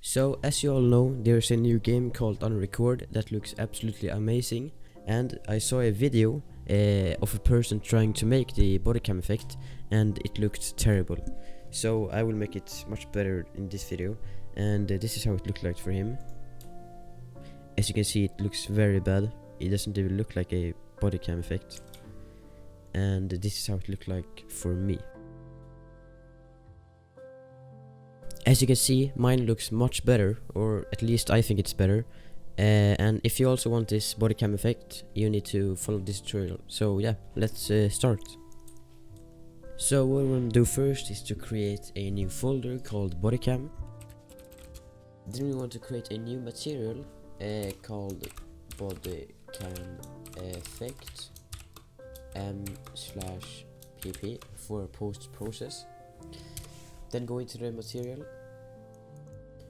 So as you all know, there's a new game called Unrecord that looks absolutely amazing, and I saw a video of a person trying to make the bodycam effect, and it looked terrible. So I will make it much better in this video, and this is how it looked like for him. As you can see, it looks very bad. It doesn't even look like a bodycam effect, and this is how it looked like for me. As you can see, mine looks much better, or at least I think it's better. And if you also want this bodycam effect, you need to follow this tutorial. So yeah, let's start. So what we're gonna do first is to create a new folder called Bodycam. Then we want to create a new material called Bodycam effect m/pp for post process. Then go into the material.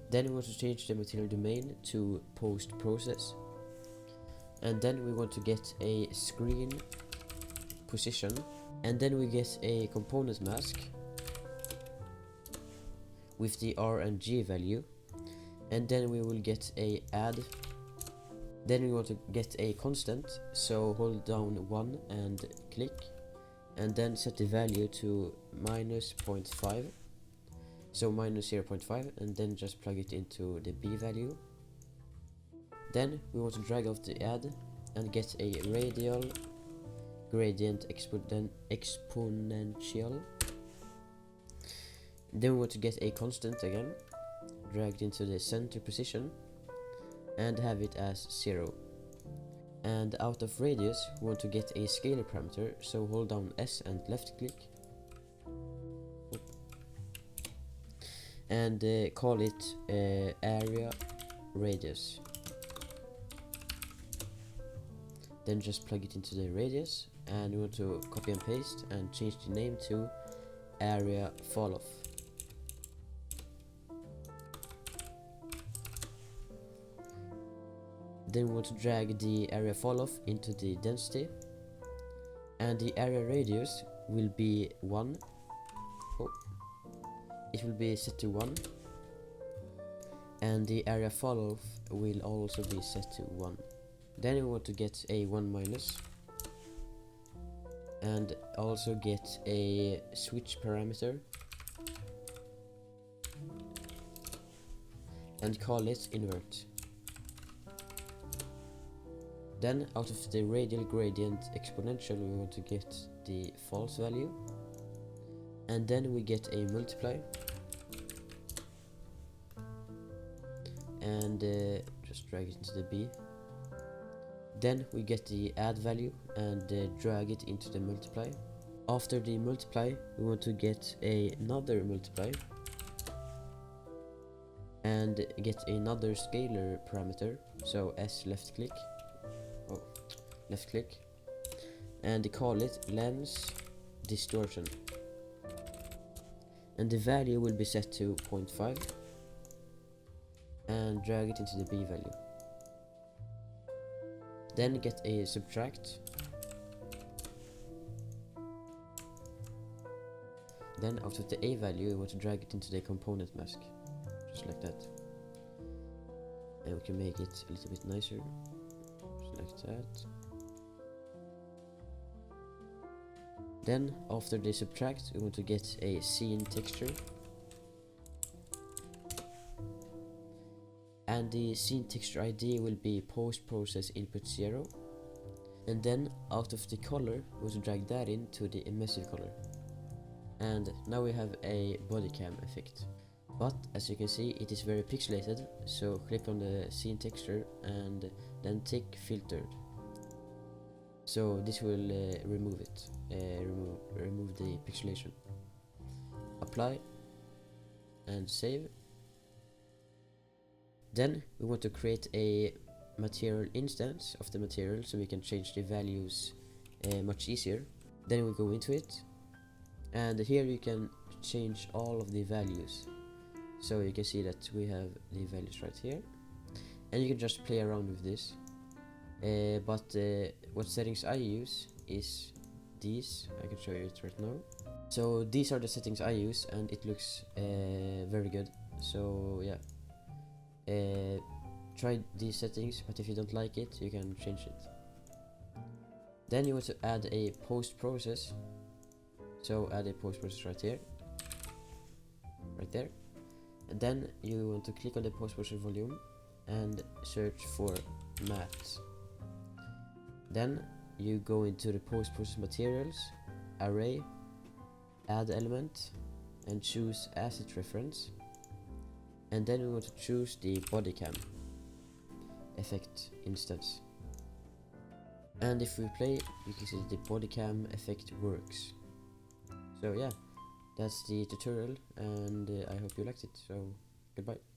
Then we want to change the material domain to post process. And then we want to get a screen position. And then we get a component mask with the R and G value. And then we will get a add. Then we want to get a constant, so hold down 1 and click. And then set the value to -0.5. So -0.5, and then just plug it into the B value. Then we want to drag off the add and get a radial gradient exponential. Then we want to get a constant again, dragged into the center position, and have it as 0. And out of radius we want to get a scalar parameter, so hold down S and left click. And call it area radius. Then just plug it into the radius, and we want to copy and paste and change the name to area fall off. Then we want to drag the area fall off into the density, and the area radius will be 1. It will be set to 1, and the area fall off will also be set to 1. Then we want to get a 1 minus, and also get a switch parameter and call it invert. Then out of the radial gradient exponential we want to get the false value, and then we get a multiply, and just drag it into the B. Then we get the add value and drag it into the multiply. After the multiply we want to get another multiply and get another scalar parameter, so S left click, and call it lens distortion, and the value will be set to 0.5, and drag it into the B value. Then get a subtract. Then out of the A value we want to drag it into the component mask, just like that. And we can make it a little bit nicer, just like that. Then after the subtract we want to get a scene texture, and the scene texture ID will be post process input 0. And then out of the color we want to drag that into the emissive color, and now we have a bodycam effect. But as you can see, it is very pixelated, so click on the scene texture and then tick filtered. So this will remove it, remove the pixelation. Apply and save. Then we want to create a material instance of the material, so we can change the values much easier. Then we go into it, and here you can change all of the values. So you can see that we have the values right here, and you can just play around with this. But what settings I use is these. I can show you it right now. So these are the settings I use, and it looks very good. So yeah, try these settings, but if you don't like it, you can change it. Then you want to add a post process. So add a post process right here, right there. And then you want to click on the post process volume and search for matte. Then you go into the post process materials, array, add element, and choose asset reference. And then we want to choose the Bodycam effect instance. And if we play, you can see that the Bodycam effect works. So yeah, that's the tutorial, and I hope you liked it. So goodbye.